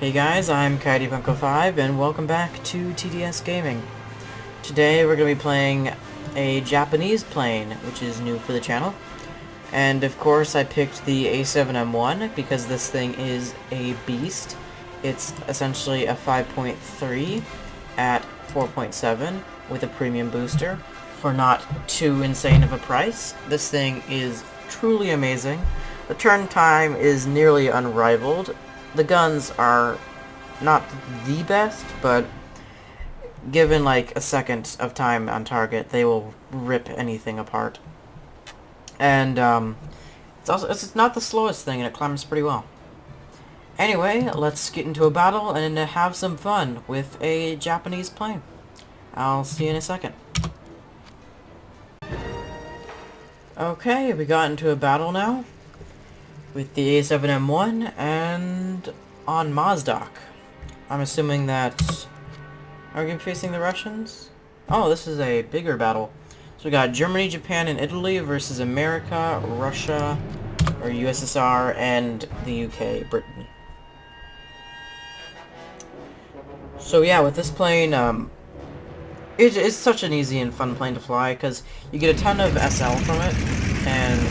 Hey guys, I'm KaidiPunko5 and welcome back to TDS Gaming. Today we're going to be playing a Japanese plane, which is new for the channel. And of course I picked the A7M1 because this thing is a beast. It's essentially a 5.3 at 4.7 with a premium booster for not too insane of a price. This thing is truly amazing. The turn time is nearly unrivaled. The guns are not the best, but given like a second of time on target, they will rip anything apart. And it's not the slowest thing, and it climbs pretty well. Anyway, let's get into a battle and have some fun with a Japanese plane. I'll see you in a second. Okay, we got into a battle now with the A7M1 and on Mozdok. I'm assuming that... Are we going to be facing the Russians? Oh, this is a bigger battle. So we got Germany, Japan, and Italy versus America, Russia, or USSR, and the UK, Britain. So yeah, with this plane, it's such an easy and fun plane to fly, because you get a ton of SL from it, and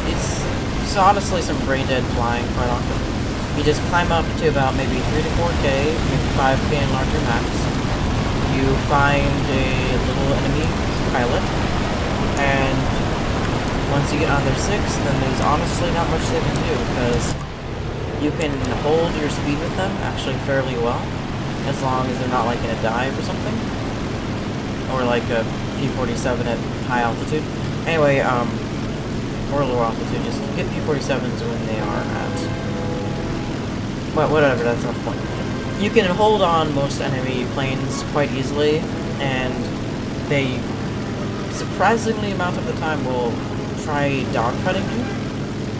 it's honestly some brain-dead flying quite often. You just climb up to about maybe 3 to 4K, maybe 5K and larger max. You find a little enemy pilot, and once you get on their 6, then there's honestly not much they can do, because you can hold your speed with them actually fairly well, as long as they're not like in a dive or something, or like a P-47 at high altitude. Anyway, or low altitude, just get P-47s when they are at... Well, whatever, that's not the point. You can hold on most enemy planes quite easily, and they surprisingly amount of the time will try dogfighting you,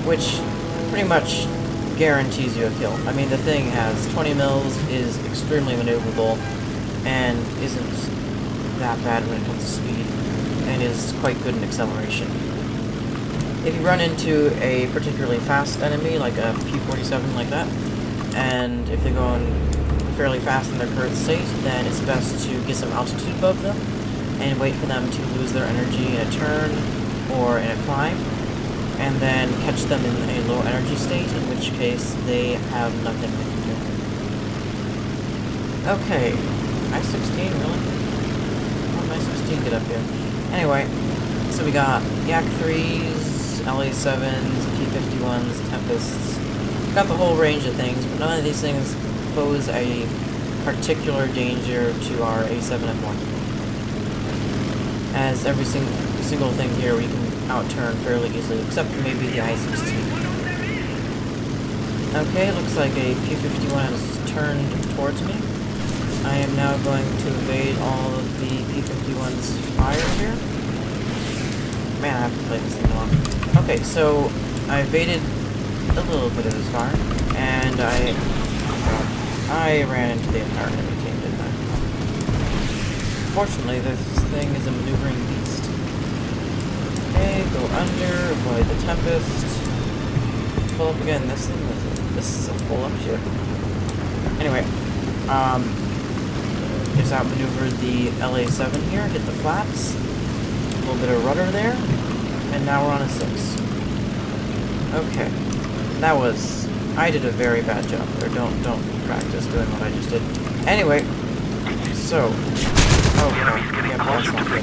which pretty much guarantees you a kill. I mean, the thing has 20 mils, is extremely maneuverable, and isn't that bad when it comes to speed, and is quite good in acceleration. If you run into a particularly fast enemy, like a P-47 like that, and if they're going fairly fast in their current state, then it's best to get some altitude above them and wait for them to lose their energy in a turn or in a climb, and then catch them in a low energy state, in which case they have nothing they can do. Okay, I-16, really? How did I-16 get up here? Anyway, so we got Yak-3s, LA-7s, P-51s, Tempests. Got the whole range of things, but none of these things pose a particular danger to our A7M1. As every single thing here we can outturn fairly easily, except maybe the I-16. Okay, looks like a P-51 has turned towards me. I am now going to evade all of the P-51's fire here. Man, I have to play this thing long. Okay, so I evaded a little bit of his fire, and I ran into the entire enemy team, didn't I? Fortunately, this thing is a maneuvering beast. Okay, go under, avoid the Tempest. Pull up again. This is a full up here. Anyway, just outmaneuvered the LA-7 here, hit the flaps, a little bit of rudder there, and now we're on a 6. Okay. That was... I did a very bad job there. Don't practice doing what I just did. Anyway, so... Oh, God. Yeah, that's not good.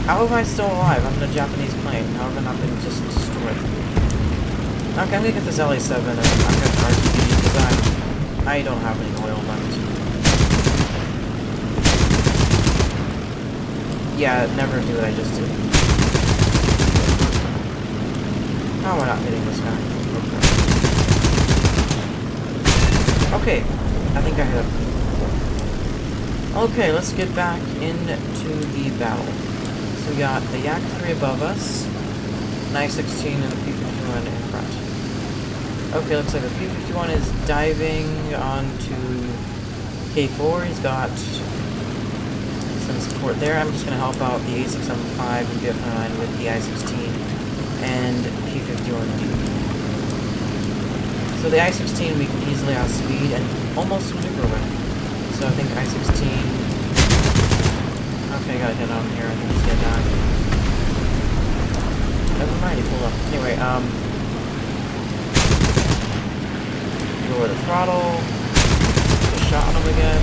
How am I still alive? I'm in a Japanese plane. How have I not been just destroyed? Okay, I'm gonna get this LA-7 and I'm not gonna charge you because I don't have any oil left. Yeah, never do what I just did. How am I not hitting this guy? Okay, I think I hit him. Okay, let's get back into the battle. So we got the Yak-3 above us, an I-16 and the P-51 in front. Okay, looks like the P-51 is diving onto K4. He's got some support there. I'm just going to help out the A6M5 and BF9 with the I-16 and P-51D. So the I-16 we can easily outspeed and almost maneuver with. So I think I-16... Okay, got a hit on him here. I think he's gonna die. Never mind, he pulled up. Anyway, lower the throttle. Put a shot on him again.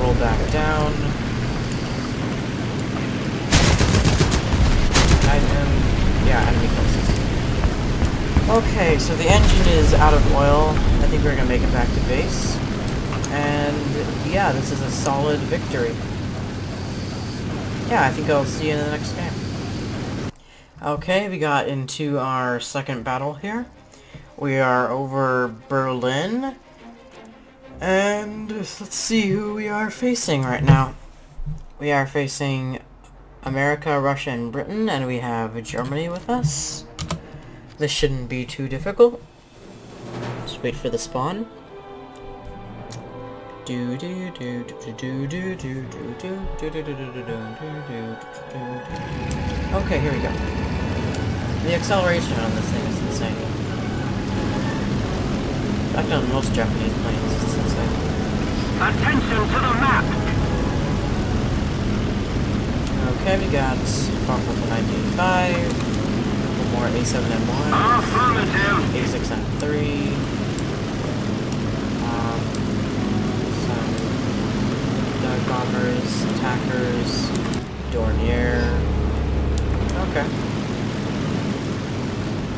Roll back down. Yeah, enemy closest. Okay, so the engine is out of oil. I think we're gonna make it back to base. And yeah, this is a solid victory. Yeah, I think I'll see you in the next game. Okay, we got into our second battle here. We are over Berlin. And let's see who we are facing right now. We are facing America, Russia, and Britain, and we have Germany with us. This shouldn't be too difficult. Just wait for the spawn. Okay, here we go. The acceleration on this thing is insane. I've done most Japanese planes, it's insane. Attention to the map! Okay, we got Fokker 985, one more A7M1, A6M3, some dive bombers, attackers, Dornier. Okay.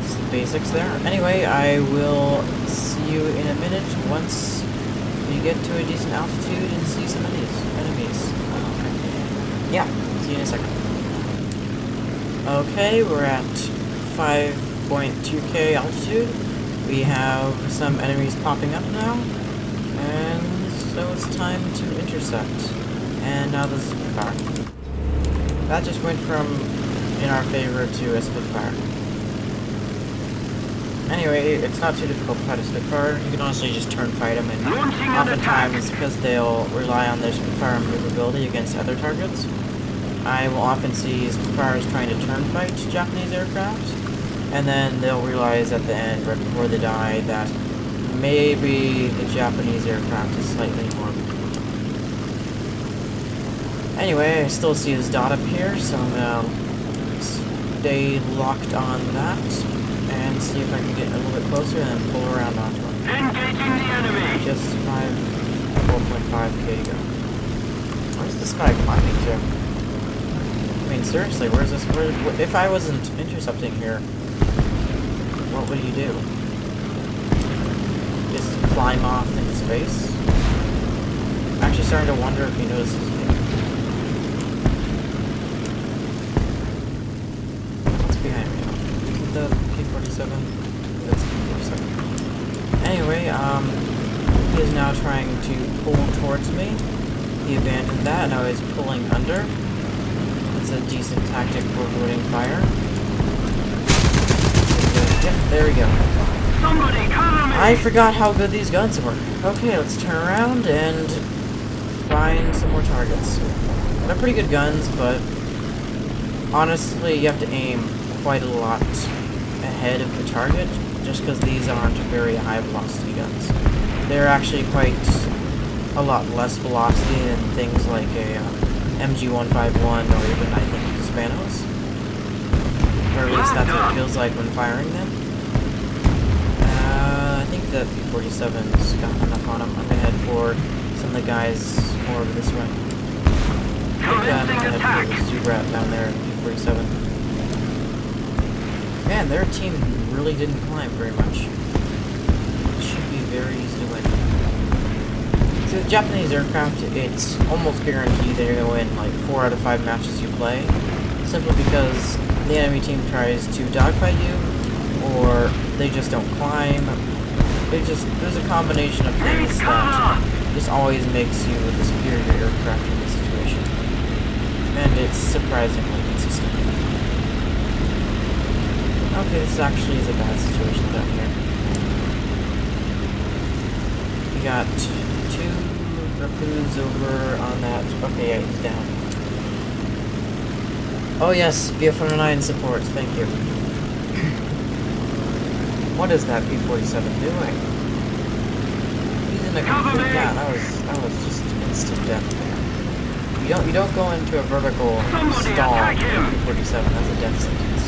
It's the basics there. Anyway, I will see you in a minute once we get to a decent altitude and see some of these enemies. Okay. Yeah. See you in a second. Okay, we're at 5.2k altitude. We have some enemies popping up now, and so it's time to intercept. And now this is Spitfire. That just went from in our favor to a Spitfire. Anyway, it's not too difficult to fight a Spitfire. You can honestly just turn fight them, and oftentimes because they'll rely on their Spitfire maneuverability against other targets. I will often see Spitfires trying to turn fight Japanese aircraft, and then they'll realize at the end, right before they die, that maybe the Japanese aircraft is slightly more maneuverable. Anyway, I still see his dot up here, so I'm gonna stay locked on that, and see if I can get a little bit closer and then pull around onto him. Engaging the enemy! Just 4.5k to go. Where's this guy climbing to? I mean, seriously, where's this? If I wasn't intercepting here, what would he do? Just climb off into space? I'm actually starting to wonder if he notices me. What's behind me? The P-47? That's P-47. Anyway, he is now trying to pull towards me. He abandoned that, now he's pulling under. It's a decent tactic for avoiding fire. Yep, there we go. Somebody cover me! I forgot how good these guns were. Okay, let's turn around and find some more targets. They're pretty good guns, but honestly, you have to aim quite a lot ahead of the target, just because these aren't very high velocity guns. They're actually quite a lot less velocity than things like a MG151 or even, I think, Hispanos. Or at least that's what it feels like when firing them. I think the P-47's got enough on them. I'm gonna head for some of the guys more over this way. I think I'm gonna head for the Zubrat down there, P-47. Man, their team really didn't climb very much. It should be very easy to win. So the Japanese aircraft, it's almost guaranteed that you're going to win like 4 out of 5 matches you play, simply because the enemy team tries to dogfight you, or they just don't climb. There's a combination of things that just always makes you the superior aircraft in this situation. And it's surprisingly consistent. Okay, this actually is a bad situation down here. We got 2 Rapoons over on that. Okay, yeah, he's down. Oh yes, BF-109 support, thank you. What is that P-47 doing? He's in a complete... Yeah, that was just instant death there. You don't go into a vertical stall with P-47. That's a death sentence.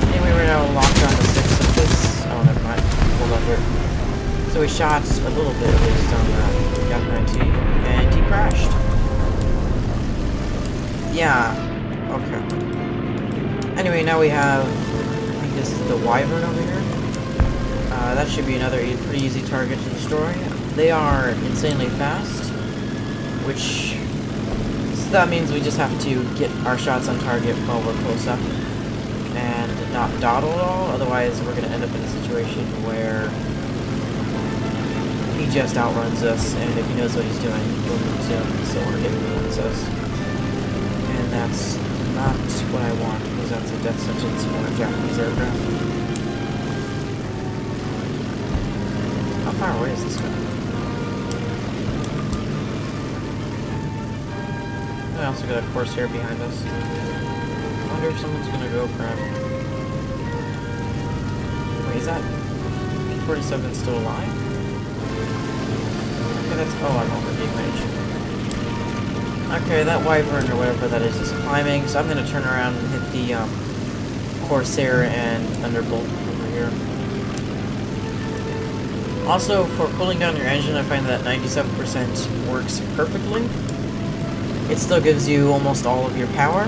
Anyway, we're now locked on to 6 of this. Oh, never mind. Hold on here. So we shot a little bit at least on the F-9T, and he crashed. Yeah. Okay. Anyway, now we have, I think this is the Wyvern over here. That should be another pretty easy target to destroy. They are insanely fast, which, so that means we just have to get our shots on target while we're close up, and not dawdle at all, otherwise we're going to end up in a situation where he just outruns us, and if he knows what he's doing, he'll lose him, so we're getting us. And that's not what I want, because that's a death sentence for a Japanese aircraft. How far away is this guy? I also got a Corsair behind us. I wonder if someone's gonna go for him. Wait, is that P-47 still alive? Okay, that's... Oh, I'm over the image. Okay, that Wyvern or whatever that is climbing, so I'm gonna turn around and hit the Corsair and Thunderbolt over here. Also, for cooling down your engine, I find that 97% works perfectly. It still gives you almost all of your power,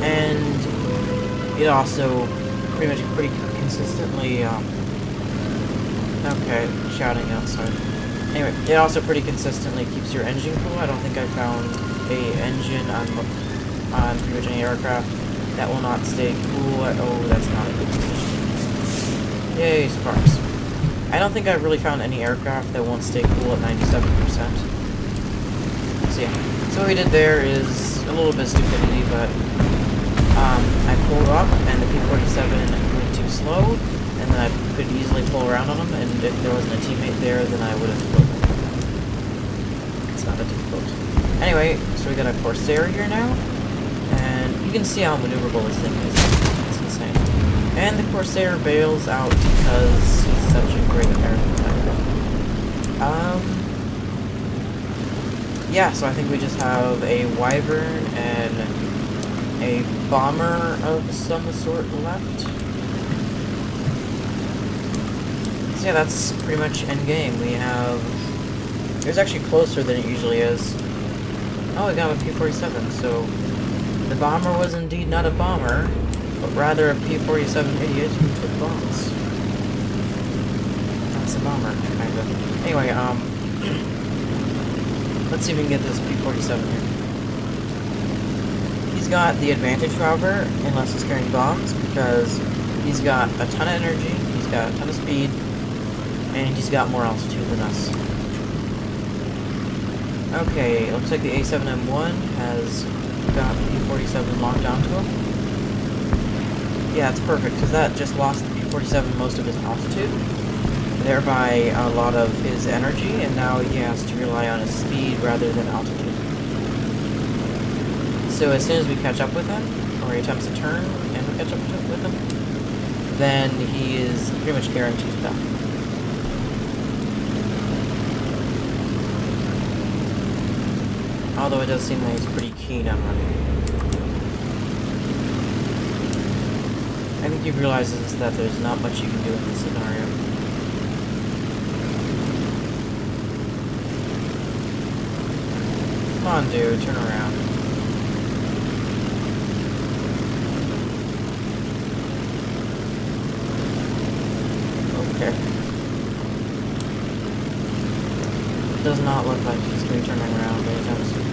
and it also pretty consistently, okay, shouting outside. Anyway, it also pretty consistently keeps your engine cool. I don't think I found a engine on pretty much any aircraft that will not stay cool. Oh, that's not a good position. Yay, sparks. I don't think I've really found any aircraft that won't stay cool at 97%. So yeah, so what we did there is a little bit of stupidity, but I pulled up and the P-47 went too slow, and then I could easily pull around on him, and if there wasn't a teammate there, then I would have killed him. It's not that difficult. Anyway, so we got a Corsair here now, and you can see how maneuverable this thing is. It's insane. And the Corsair bails out because he's such a great aircraft. Yeah, so I think we just have a Wyvern and a bomber of some sort left. So yeah, that's pretty much endgame. We have... It was actually closer than it usually is. Oh, we got a P-47, so the bomber was indeed not a bomber, but rather a P-47 idiot who took bombs. That's a bomber, kind of. Anyway, let's see if we can get this P-47 here. He's got the advantage, however, unless he's carrying bombs, because he's got a ton of energy, he's got a ton of speed, and he's got more altitude than us. Okay, it looks like the A7M1 has got the P-47 locked onto him. Yeah, it's perfect, because that just lost the P-47 most of his altitude, thereby a lot of his energy, and now he has to rely on his speed rather than altitude. So as soon as we catch up with him, or he attempts a turn, and we catch up with him, then he is pretty much guaranteed to die. Although it does seem that he's pretty keen on running. I think he realizes that there's not much you can do in this scenario. Come on, dude, turn around. Okay. It does not look like he's going to be turning around anytime soon.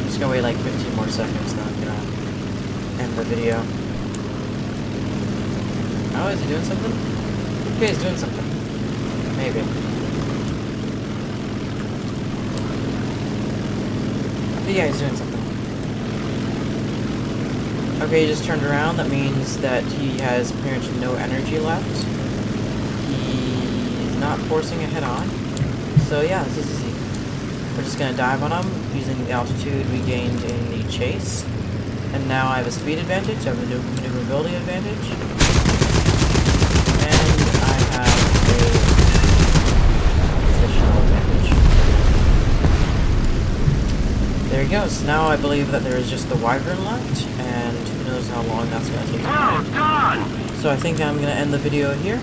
Just gonna wait like 15 more seconds, then I'm gonna end the video. Oh, is he doing something? Okay, he's doing something. Maybe. Yeah, he's doing something. Okay, he just turned around. That means that he has pretty much no energy left. He's not forcing it head-on. So yeah, this is easy. We're just gonna dive on him using the altitude we gained in the chase. And now I have a speed advantage, I have a maneuverability advantage, and I have a positional advantage. There he goes. Now I believe that there is just the Wyvern left, and who knows how long that's going to take. Well done! So I think I'm going to end the video here.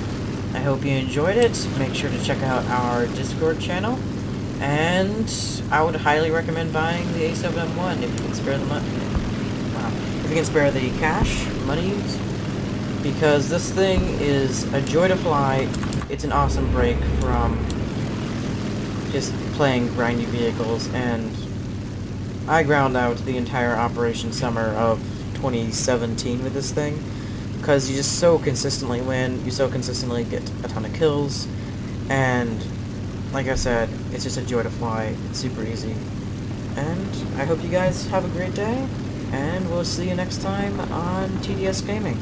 I hope you enjoyed it. Make sure to check out our Discord channel. And I would highly recommend buying the A7M1 if you can spare the money. Wow. If you can spare the cash, monies. Because this thing is a joy to fly. It's an awesome break from just playing grindy vehicles. And I ground out the entire Operation Summer of 2017 with this thing. Because you just so consistently win, you so consistently get a ton of kills, and like I said, it's just a joy to fly. It's super easy. And I hope you guys have a great day, and we'll see you next time on TDS Gaming.